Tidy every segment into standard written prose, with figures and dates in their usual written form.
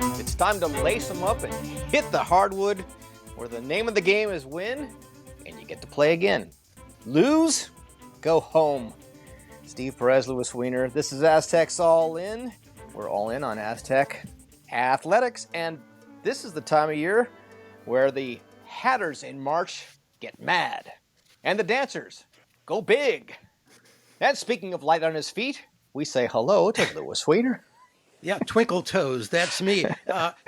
Well, it's time to lace them up and hit the hardwood, where the name of the game is win, and you get to play again. Lose, go home. Steve Perez, Louis Weiner. This is Aztecs All In. We're all in on Aztec athletics, and this is the time of year where the Hatters in March get mad, and the dancers go big. And speaking of light on his feet, we say hello to Louis Weiner. Yeah, twinkle toes. That's me.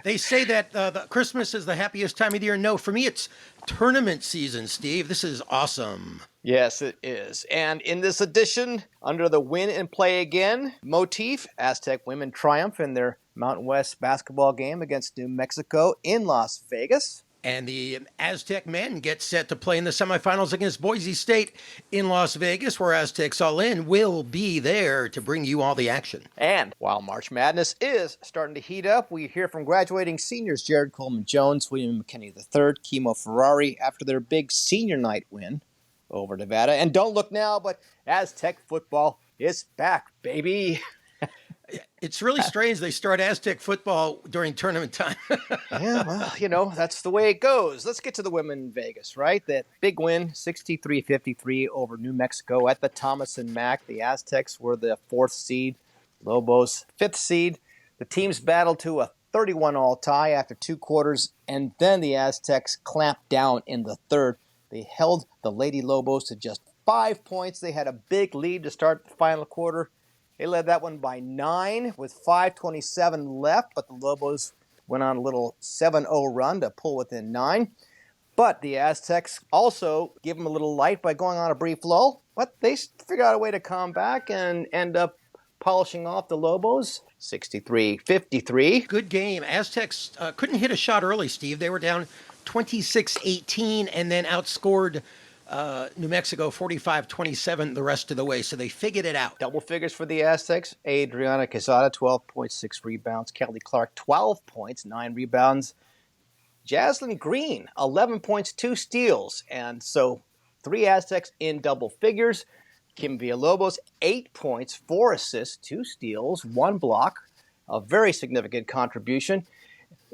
They say that the Christmas is the happiest time of the year. No, for me, it's tournament season, Steve. This is awesome. Yes, it is. And in this edition, under the win and play again motif, Aztec women triumph in their Mountain West basketball game against New Mexico in Las Vegas. And the Aztec men get set to play in the semifinals against Boise State in Las Vegas, where Aztecs All In will be there to bring you all the action. And while March Madness is starting to heat up, we hear from graduating seniors Jared Coleman-Jones, William McKinney III, Kimo Ferrari after their big senior night win over Nevada. And don't look now, but Aztec football is back, baby. It's really strange they start Aztec football during tournament time. Yeah, well, that's the way it goes. Let's get to the women in Vegas, right? That big win, 63-53 over New Mexico at the Thomas and Mack. The Aztecs were the 4th seed, Lobos 5th seed. The teams battled to a 31-all tie after 2 quarters, and then the Aztecs clamped down in the third. They held the Lady Lobos to just 5 points. They had a big lead to start the final quarter. They led that one by 9 with 5:27 left, but the Lobos went on a little 7-0 run to pull within 9. But the Aztecs also give them a little light by going on a brief lull, but they figured out a way to come back and end up polishing off the Lobos, 63-53. Good game. Aztecs couldn't hit a shot early, Steve. They were down 26-18 and then outscored New Mexico 45-27 the rest of the way, so they figured it out. Double figures for the Aztecs. Adryana Quezada, 12.6 rebounds. Kelly Clark, 12 points, 9 rebounds. Jaslyn Green, 11 points, 2 steals. And so 3 Aztecs in double figures. Kim Villalobos, 8 points, 4 assists, 2 steals, 1 block. A very significant contribution.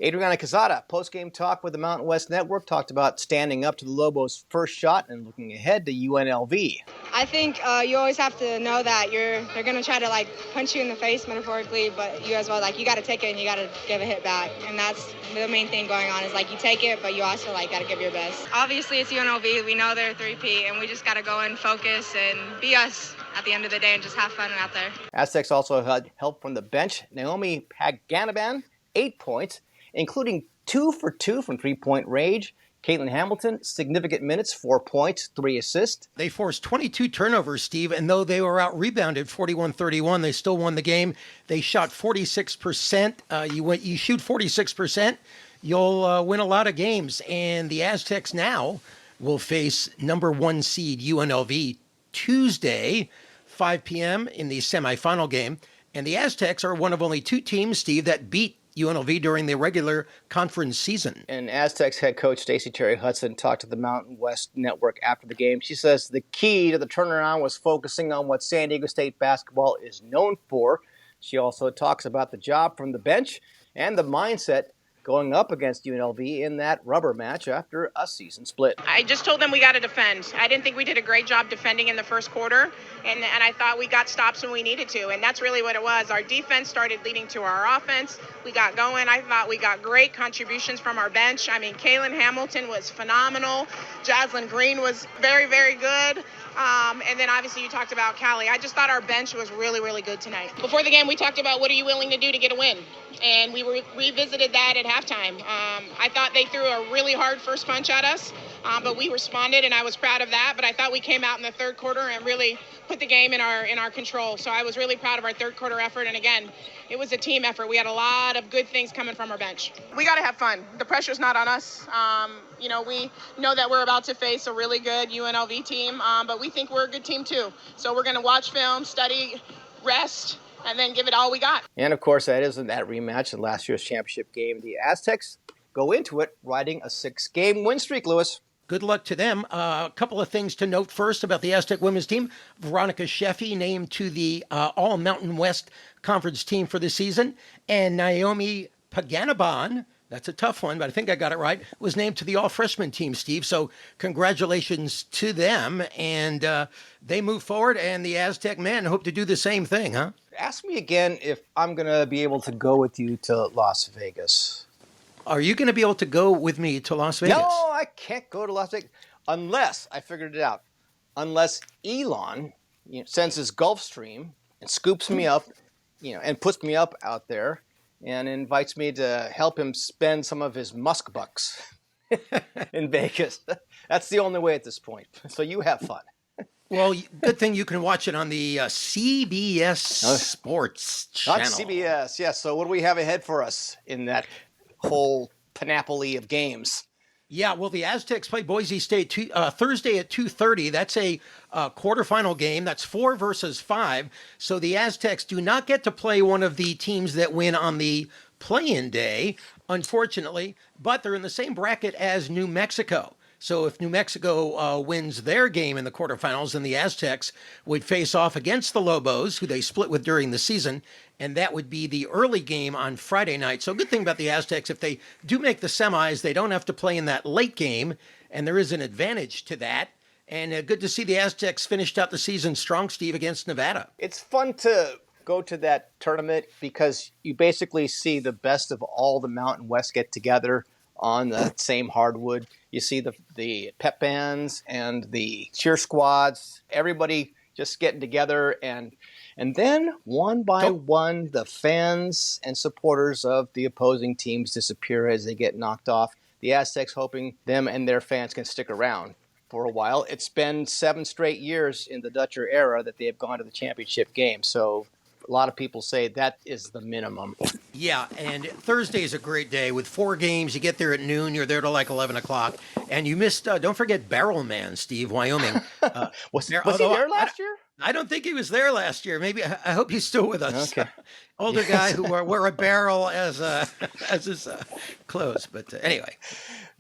Adryana Quezada, post-game talk with the Mountain West Network, talked about standing up to the Lobos' first shot and looking ahead to UNLV. I think you always have to know that they're going to try to punch you in the face metaphorically, but you as well, you got to take it and you got to give a hit back. And that's the main thing going on is you take it, but you also got to give your best. Obviously, it's UNLV. We know they're 3P, and we just got to go and focus and be us at the end of the day and just have fun out there. Aztecs also had help from the bench. Naomi Paganaban, 8 points, including 2 for 2 from three-point range. Caitlin Hamilton, significant minutes, 4 points, 3 assists. They forced 22 turnovers, Steve, and though they were out-rebounded 41-31, they still won the game. They shot 46%. You shoot 46%, you'll win a lot of games. And the Aztecs now will face number 1 seed UNLV Tuesday, 5 p.m. in the semifinal game. And the Aztecs are one of only 2 teams, Steve, that beat UNLV during the regular conference season. And Aztecs head coach Stacie Terry-Hutson talked to the Mountain West Network after the game. She says the key to the turnaround was focusing on what San Diego State basketball is known for. She also talks about the job from the bench and the mindset going up against UNLV in that rubber match after a season split. I just told them we got to defend. I didn't think we did a great job defending in the first quarter, and I thought we got stops when we needed to, and that's really what it was. Our defense started leading to our offense. We got going. I thought we got great contributions from our bench. I mean, Kaylin Hamilton was phenomenal. Jaslyn Green was very, very good. And then obviously you talked about Callie. I just thought our bench was really, really good tonight. Before the game, we talked about what are you willing to do to get a win? And we revisited that at halftime. I thought they threw a really hard first punch at us, but we responded, and I was proud of that. But I thought we came out in the third quarter and really put the game in our control. So I was really proud of our third quarter effort. And again, it was a team effort. We had a lot of good things coming from our bench. We got to have fun. The pressure's not on us. We know that we're about to face a really good UNLV team, but we think we're a good team too. So we're going to watch film, study, rest, and then give it all we got. And of course, that isn't that rematch in last year's championship game. The Aztecs go into it riding a 6-game win streak, Louis. Good luck to them. A couple of things to note first about the Aztec women's team. Veronica Sheffy named to the All Mountain West Conference team for the season, and Naomi Paganaban, that's a tough one, but I think I got it right, was named to the all-freshman team, Steve. So congratulations to them. And they move forward, and the Aztec men hope to do the same thing, huh? Ask me again if I'm going to be able to go with you to Las Vegas. Are you going to be able to go with me to Las Vegas? No, I can't go to Las Vegas unless, I figured it out, unless Elon sends his Gulfstream and scoops me up, and puts me up out there and invites me to help him spend some of his musk bucks in Vegas. That's the only way at this point. So you have fun. Well, good thing you can watch it on the CBS Sports channel. Not CBS, yes. So what do we have ahead for us in that whole panoply of games? Yeah, well, the Aztecs play Boise State Thursday at 2:30. That's a quarterfinal game. That's 4 versus 5. So the Aztecs do not get to play one of the teams that win on the play-in day, unfortunately, but they're in the same bracket as New Mexico. So if New Mexico wins their game in the quarterfinals, then the Aztecs would face off against the Lobos, who they split with during the season, and that would be the early game on Friday night. So good thing about the Aztecs, if they do make the semis, they don't have to play in that late game, and there is an advantage to that. And good to see the Aztecs finished out the season strong, Steve, against Nevada. It's fun to go to that tournament because you basically see the best of all the Mountain West get together on the same hardwood. You see the pep bands and the cheer squads, everybody just getting together, and then one by one, the fans and supporters of the opposing teams disappear as they get knocked off. The Aztecs hoping them and their fans can stick around for a while. It's been 7 straight years in the Dutcher era that they have gone to the championship game, so a lot of people say that is the minimum. Yeah, and Thursday is a great day with 4 games. You get there at noon. You're there till like 11 o'clock. And you missed, don't forget Barrel Man, Steve, Wyoming. Was he there last year? I don't think he was there last year. Maybe, I hope he's still with us. Okay. Older guy who wore a barrel as his clothes. But anyway.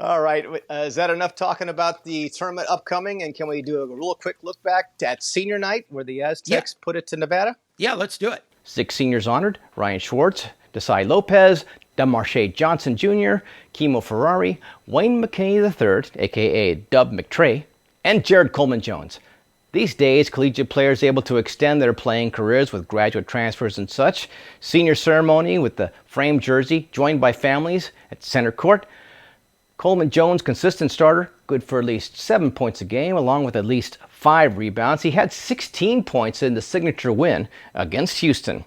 All right. Is that enough talking about the tournament upcoming? And can we do a real quick look back at senior night where the Aztecs put it to Nevada? Yeah, let's do it. 6 seniors honored: Ryan Schwartz, Desai Lopez, Demarche Johnson Jr., Kimo Ferrari, Wayne McKinney III, a.k.a. Dub McTray, and Jared Coleman-Jones. These days, collegiate players able to extend their playing careers with graduate transfers and such. Senior ceremony with the framed jersey, joined by families at center court. Coleman-Jones, consistent starter, good for at least 7 points a game, along with at least 5 rebounds. He had 16 points in the signature win against Houston.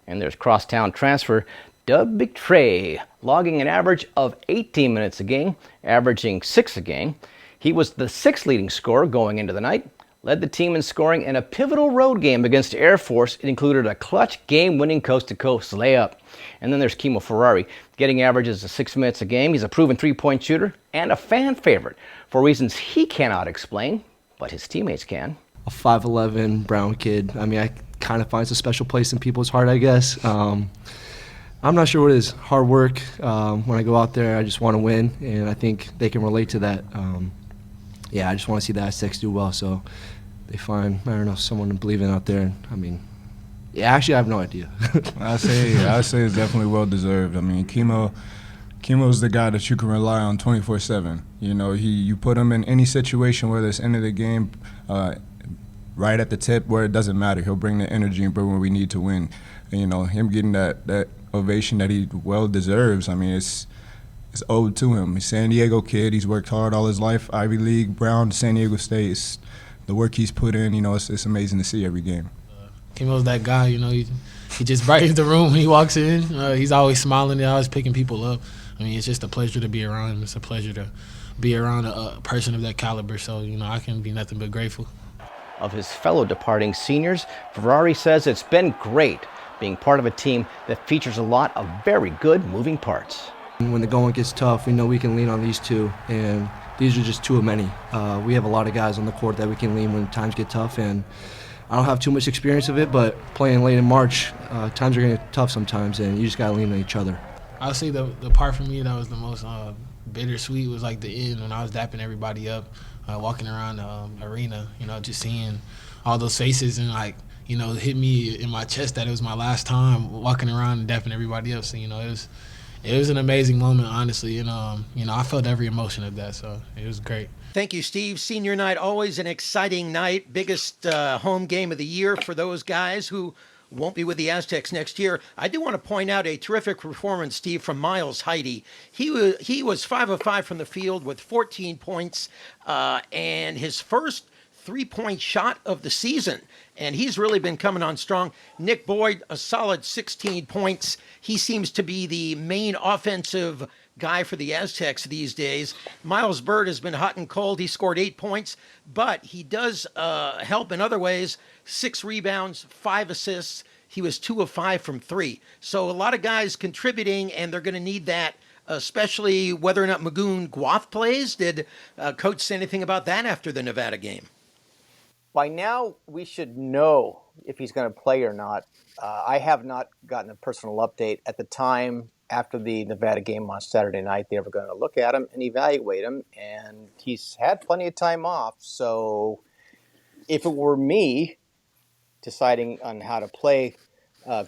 And there's crosstown transfer Dub McTray, logging an average of 18 minutes a game, averaging 6 a game. He was the 6th leading scorer going into the night, led the team in scoring in a pivotal road game against Air Force. It included a clutch game-winning coast-to-coast layup. And then there's Kimo Ferrari, getting averages of 6 minutes a game. He's a proven 3-point shooter and a fan favorite for reasons he cannot explain, but his teammates can. A 5'11" brown kid. I mean, I kind of finds a special place in people's heart, I guess. I'm not sure what it is. Hard work. When I go out there, I just want to win, and I think they can relate to that. I just want to see the Aztecs do well, so they find, I don't know, someone to believe in out there. I mean, actually, I have no idea. I say it's definitely well deserved. I mean, Kimo's the guy that you can rely on 24/7. You put him in any situation, whether it's end of the game, right at the tip, where it doesn't matter. He'll bring the energy and bring what we need to win. And, him getting that ovation that he well deserves. I mean, it's owed to him. He's a San Diego kid. He's worked hard all his life. Ivy League, Brown, San Diego State. The work he's put in, it's amazing to see every game. Kimo's that guy, he just brightens the room when he walks in. He's always smiling. He's always picking people up. I mean, it's just a pleasure to be around him. It's a pleasure to be around a person of that caliber. So, I can be nothing but grateful. Of his fellow departing seniors, Ferrari says it's been great being part of a team that features a lot of very good moving parts. When the going gets tough, we know we can lean on these two, and these are just 2 of many. We have a lot of guys on the court that we can lean when times get tough, and I don't have too much experience of it, but playing late in March, times are going to get tough sometimes, and you just got to lean on each other. I'll say the part for me that was the most bittersweet was like the end when I was dapping everybody up, walking around the arena, just seeing all those faces and hit me in my chest that it was my last time walking around and dapping everybody up. So, it was an amazing moment, honestly. And I felt every emotion of that, so it was great. Thank you, Steve. Senior night, always an exciting night. Biggest home game of the year for those guys who won't be with the Aztecs next year. I do want to point out a terrific performance, Steve, from Miles Heide. He was 5 of 5 from the field with 14 points and his first three-point shot of the season. And he's really been coming on strong. Nick Boyd, a solid 16 points. He seems to be the main offensive guy for the Aztecs these days. Miles Bird has been hot and cold. He scored 8 points, but he does help in other ways. 6 rebounds, 5 assists. He was 2 of 5 from 3. So a lot of guys contributing, and they're going to need that, especially whether or not Magoon Guath plays. Did Coach say anything about that after the Nevada game? By now, we should know if he's going to play or not. I have not gotten a personal update. At the time, after the Nevada game on Saturday night, they were going to look at him and evaluate him, and he's had plenty of time off. So if it were me deciding on how to play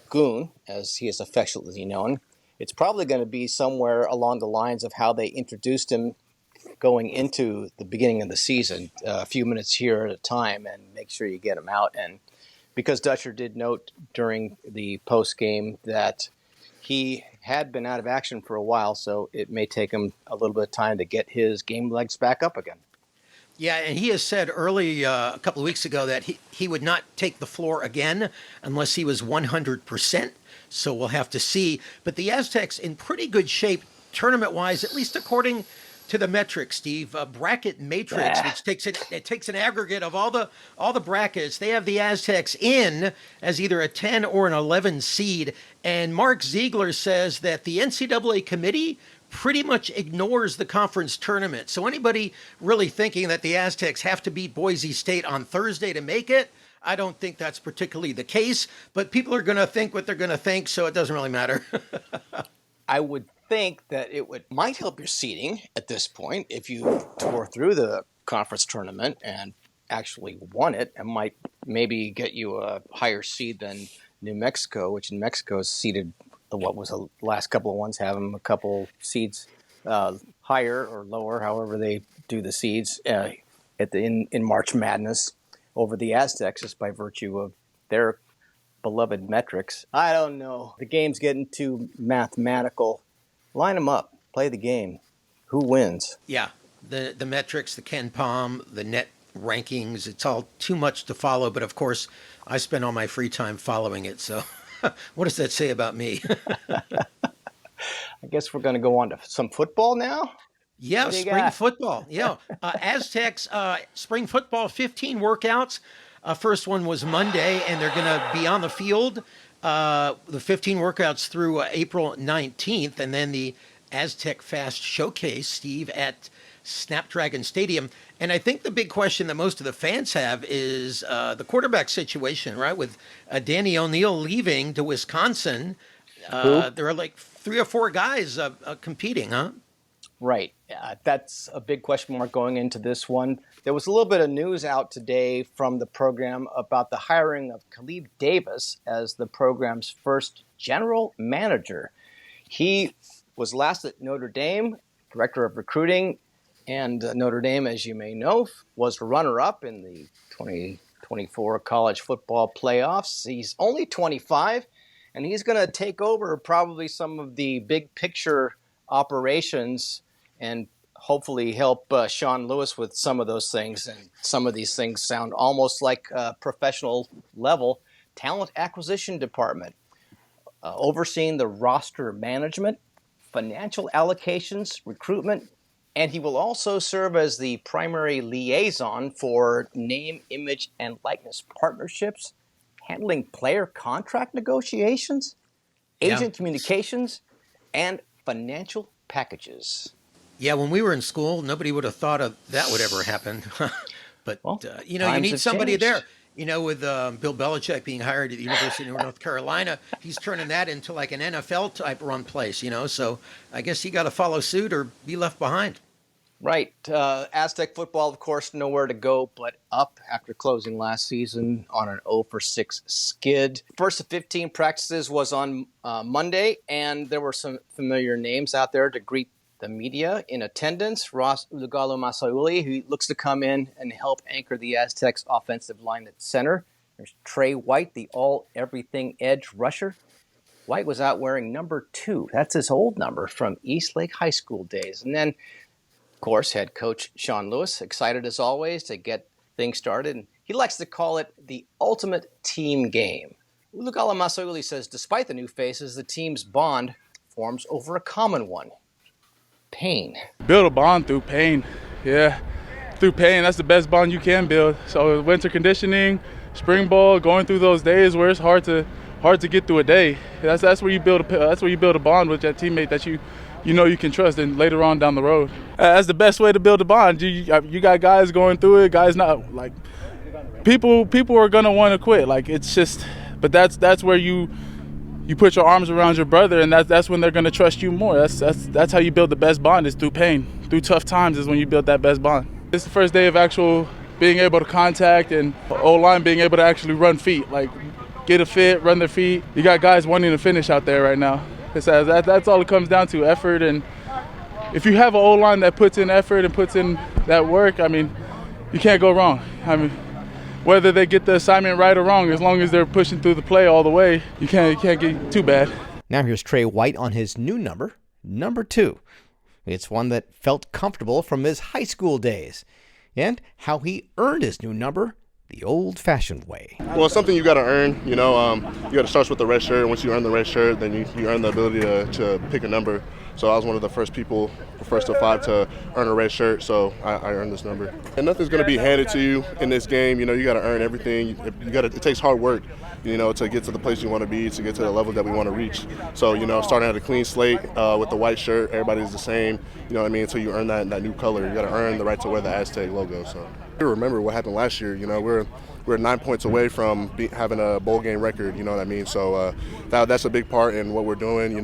Goon, as he is affectionately known, it's probably going to be somewhere along the lines of how they introduced him going into the beginning of the season, a few minutes here at a time, and make sure you get him out. And because Dutcher did note during the post game that he had been out of action for a while, so it may take him a little bit of time to get his game legs back up again. Yeah, and he has said early a couple of weeks ago that he would not take the floor again unless he was 100%. So we'll have to see. But the Aztecs in pretty good shape tournament-wise, at least according to the metrics, Steve. Bracket matrix, which takes an aggregate of all the brackets. They have the Aztecs in as either a 10 or an 11 seed. And Mark Ziegler says that the NCAA committee pretty much ignores the conference tournament. So anybody really thinking that the Aztecs have to beat Boise State on Thursday to make it, I don't think that's particularly the case. But people are going to think what they're going to think, so it doesn't really matter. I would think that might help your seeding at this point if you tore through the conference tournament and actually won it. It might maybe get you a higher seed than New Mexico, which in Mexico is seeded. What was the last couple of ones have them a couple seeds higher or lower, however they do the seeds in March Madness over the Aztecs, just by virtue of their beloved metrics. I don't know. The game's getting too mathematical. Line them up. Play the game. Who wins? Yeah, the metrics, the Ken Palm, the net rankings, it's all too much to follow. But of course, I spend all my free time following it. So what does that say about me? I guess we're going to go on to some football now. Yeah, spring football. Yeah, Aztecs spring football, 15 workouts. First one was Monday, and they're going to be on the field. The 15 workouts through April 19th, and then the Aztec Fast Showcase, Steve, at Snapdragon Stadium. And I think the big question that most of the fans have is the quarterback situation, right? With Danny O'Neill leaving to Wisconsin, there are like 3 or 4 guys competing, huh? Right. That's a big question mark going into this one. There was a little bit of news out today from the program about the hiring of Khalid Davis as the program's first general manager. He was last at Notre Dame, director of recruiting, and Notre Dame, as you may know, was runner-up in the 2024 college football playoffs. He's only 25, and he's going to take over probably some of the big picture operations and hopefully help Sean Lewis with some of those things. And some of these things sound almost like a professional level talent acquisition department, overseeing the roster management, financial allocations, recruitment, and he will also serve as the primary liaison for name, image, and likeness partnerships, handling player contract negotiations, agent communications, and financial packages. Yeah, when we were in school, nobody would have thought of that would ever happen. But, you need somebody there. With Bill Belichick being hired at the University of North Carolina, he's turning that into like an NFL-type run place, So I guess you got to follow suit or be left behind. Right. Aztec football, of course, nowhere to go but up after closing last season on an 0-6 skid. First of 15 practices was on Monday, and there were some familiar names out there to greet the media in attendance. Ross Ulugalu-Maseuli, who looks to come in and help anchor the Aztecs offensive line at center. There's Trey White, the all-everything edge rusher. White was out wearing number 2. That's his old number from Eastlake High School days. And then, of course, head coach Sean Lewis, excited as always to get things started. And he likes to call it the ultimate team game. Ulugalu-Maseuli says despite the new faces, the team's bond forms over a common one: pain. Build a bond through pain. Yeah, through pain. That's the best bond you can build. So winter conditioning, spring ball, going through those days where it's hard to get through a day. That's where you build a bond with that teammate that you know you can trust, and later on down the road. That's the best way to build a bond. You got guys going through it, guys not like people are gonna want to quit. Like it's just, but that's where you put your arms around your brother, and that's when they're gonna trust you more. That's how you build the best bond, is through pain. Through tough times is when you build that best bond. It's the first day of actual being able to contact, and O-line being able to actually run feet, like get a fit, run their feet. You got guys wanting to finish out there right now. That's all it comes down to, effort. And if you have an O-line that puts in effort and puts in that work, I mean, you can't go wrong. I mean, whether they get the assignment right or wrong, as long as they're pushing through the play all the way, you can't get too bad. Now here's Trey White on his new number, number 2. It's one that felt comfortable from his high school days, and how he earned his new number the old-fashioned way. Well, it's something you got to earn. You got to start with the red shirt. Once you earn the red shirt, then you earn the ability to pick a number. So I was one of the first people, first to 5, to earn a red shirt. So I earned this number. And nothing's going to be handed to you in this game. You got to earn everything. It takes hard work, to get to the place you want to be, to get to the level that we want to reach. So, starting at a clean slate with the white shirt, everybody's the same. Until you earn that new color, you got to earn the right to wear the Aztec logo. So I remember what happened last year. We're 9 points away from having a bowl game record. You know what I mean? So that's a big part in what we're doing.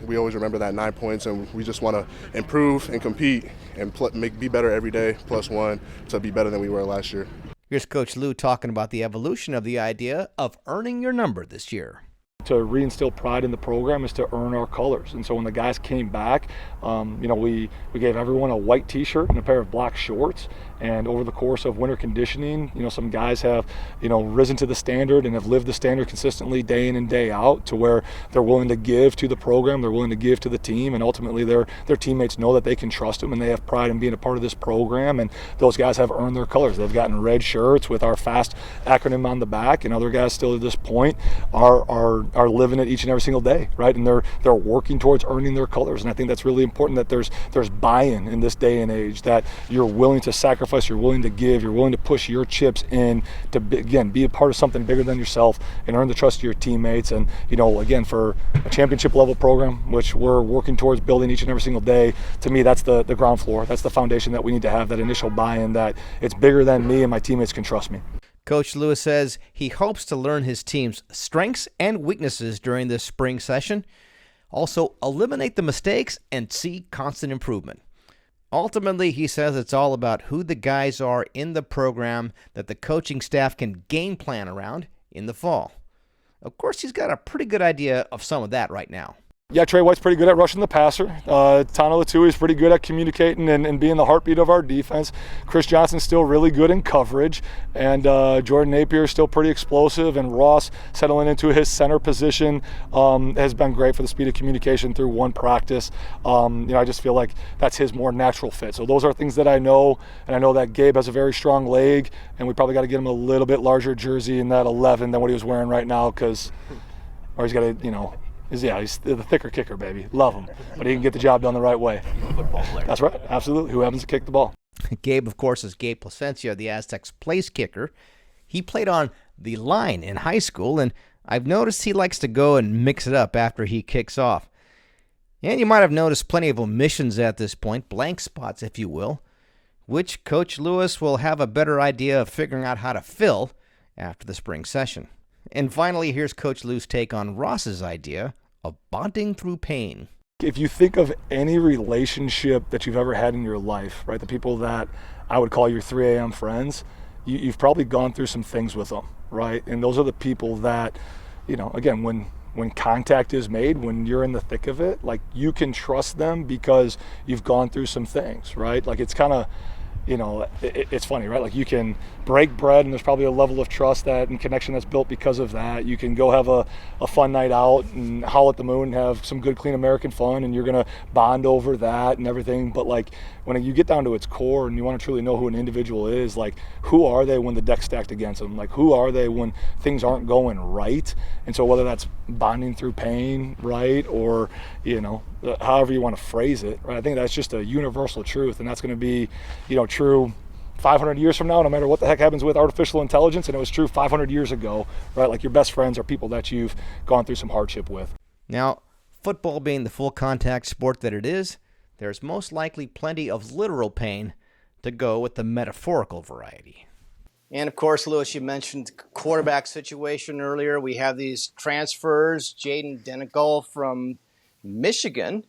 We always remember that 9 points, and we just want to improve and compete and be better every day, +1 to be better than we were last year. Here's Coach Lou talking about the evolution of the idea of earning your number this year. To reinstill pride in the program is to earn our colors. And so when the guys came back, we gave everyone a white t-shirt and a pair of black shorts. And over the course of winter conditioning, some guys have, risen to the standard and have lived the standard consistently day in and day out, to where they're willing to give to the program, they're willing to give to the team, and ultimately their teammates know that they can trust them and they have pride in being a part of this program. And those guys have earned their colors. They've gotten red shirts with our FAST acronym on the back, and other guys still at this point are living it each and every single day, right? And they're working towards earning their colors. And I think that's really important, that there's buy-in in this day and age, that you're willing to sacrifice, you're willing to give, you're willing to push your chips in to, again, be a part of something bigger than yourself and earn the trust of your teammates. And, again, for a championship level program, which we're working towards building each and every single day, to me, that's the ground floor. That's the foundation that we need to have, that initial buy-in, that it's bigger than me and my teammates can trust me. Coach Lewis says he hopes to learn his team's strengths and weaknesses during this spring session, also eliminate the mistakes and see constant improvement. Ultimately, he says it's all about who the guys are in the program that the coaching staff can game plan around in the fall. Of course, he's got a pretty good idea of some of that right now. Yeah, Trey White's pretty good at rushing the passer. Tano Latui is pretty good at communicating and being the heartbeat of our defense. Chris Johnson's still really good in coverage. And Jordan Napier is still pretty explosive. And Ross, settling into his center position, has been great for the speed of communication through one practice. I just feel like that's his more natural fit. So those are things that I know. And I know that Gabe has a very strong leg. And we probably got to get him a little bit larger jersey in that 11 than what he was wearing right now, or he's got to, he's the thicker kicker, baby. Love him. But he can get the job done the right way. That's right. Absolutely. Who happens to kick the ball? Gabe, of course, is Gabe Placencia, the Aztecs' place kicker. He played on the line in high school, and I've noticed he likes to go and mix it up after he kicks off. And you might have noticed plenty of omissions at this point, blank spots, if you will, which Coach Lewis will have a better idea of figuring out how to fill after the spring session. And finally, here's Coach Lou's take on Ross's idea of bonding through pain. if you think of any relationship that you've ever had in your life, right, the people that I would call your 3 a.m. friends, you've probably gone through some things with them, right? And those are the people that, you know, again, when contact is made, when you're in the thick of it, like, you can trust them because you've gone through some things, right? Like, it's kind of, you know, it's funny, right? Like, you can break bread and there's probably a level of trust that and connection that's built because of that. You can go have a fun night out and howl at the moon and have some good, clean American fun, and you're going to bond over that and everything. But, like, when you get down to its core and you want to truly know who an individual is, like, who are they when the deck's stacked against them? Like, who are they when things aren't going right? And so whether that's bonding through pain, right, or, you know, however you want to phrase it, right, I think that's just a universal truth, and that's going to be, you know, true 500 years from now, no matter what the heck happens with artificial intelligence, and it was true 500 years ago, right? Like, your best friends are people that you've gone through some hardship with. Now, football being the full contact sport that it is, there's most likely plenty of literal pain to go with the metaphorical variety. And of course, Lewis, you mentioned the quarterback situation earlier. We have these transfers. Jaden Denegal from Michigan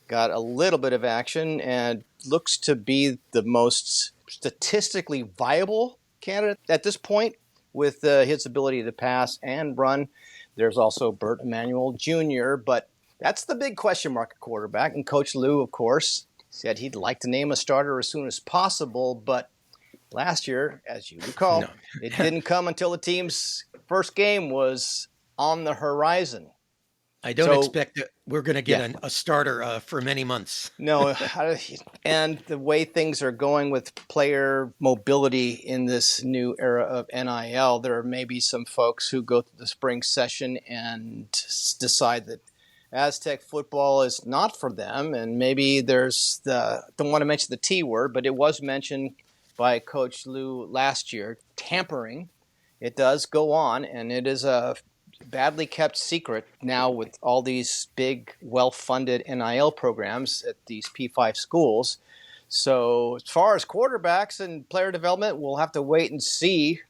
got a little bit of action and looks to be the most statistically viable candidate at this point with his ability to pass and run. There's also Burt Emanuel Jr., but that's the big question mark at quarterback. And Coach Lou, of course, said he'd like to name a starter as soon as possible, but last year, as you recall, it didn't come until the team's first game was on the horizon. I don't expect that we're going to get a starter for many months. No, and the way things are going with player mobility in this new era of NIL, there may be some folks who go through the spring session and decide that Aztec football is not for them, and maybe there's don't want to mention the T word, but it was mentioned by Coach Lou last year, tampering. It does go on, and it is a badly kept secret now with all these big, well-funded NIL programs at these P5 schools. So as far as quarterbacks and player development, we'll have to wait and see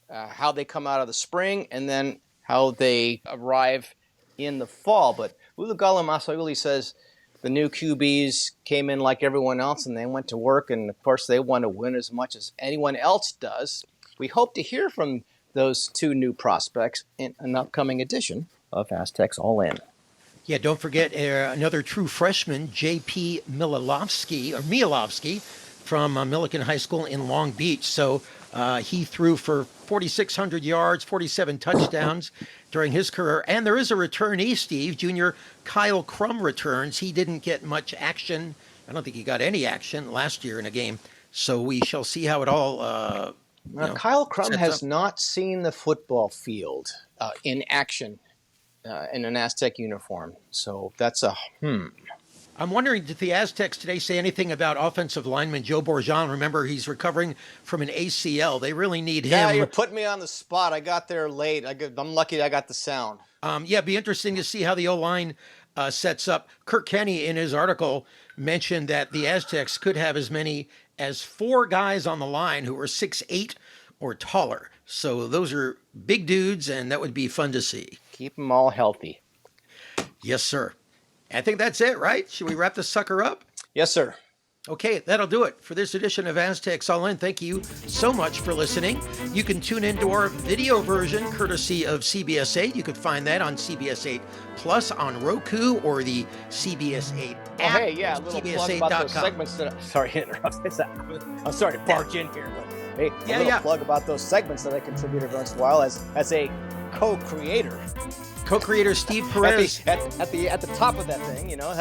how they come out of the spring and then how they arrive in the fall. But Ulugalu-Maseuli says the new QBs came in like everyone else and they went to work, and of course they want to win as much as anyone else does. We hope to hear from those two new prospects in an upcoming edition of Aztecs All In. Yeah, don't forget another true freshman, J.P. Mielowski from Millikan High School in Long Beach. So he threw for 4,600 yards, 47 touchdowns during his career. And there is a returnee, Steve. Junior Kyle Crum returns. He didn't get much action. I don't think he got any action last year in a game. So we shall see how it all Kyle Crum has not seen the football field in action in an Aztec uniform. So that's I'm wondering, did the Aztecs today say anything about offensive lineman Joe Bourgeon? Remember, he's recovering from an ACL. They really need him. Yeah, you're putting me on the spot. I got there late. I'm lucky I got the sound. It'd be interesting to see how the O-line sets up. Kirk Kenny, in his article, mentioned that the Aztecs could have as many as 4 guys on the line who are 6'8" or taller. So those are big dudes, and that would be fun to see. Keep them all healthy. Yes, sir. I think that's it, right? Should we wrap this sucker up? Yes, sir. Okay, that'll do it for this edition of Aztecs All In. Thank you so much for listening. You can tune into our video version courtesy of CBS 8. You could find that on CBS 8 Plus on Roku or the CBS 8 app. Oh, hey, yeah, a little plug about those segments that sorry to interrupt. I'm sorry to barge in here, but hey, a little plug about those segments that I contribute every once in a while as a co-creator. Co-creator Steve Perez at the top of that thing, you know.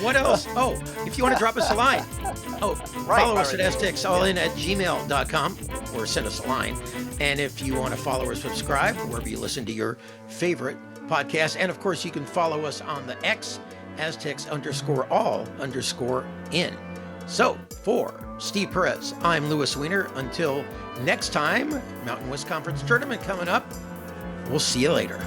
What else? Oh, if you want to drop us a line, follow us at aztecsallin@gmail.com or send us a line. And if you want to follow or subscribe wherever you listen to your favorite podcast, and of course you can follow us on the X Aztecs_all_in. So for Steve Perez, I'm Louis Weiner. Until next time, Mountain West Conference Tournament coming up. We'll see you later.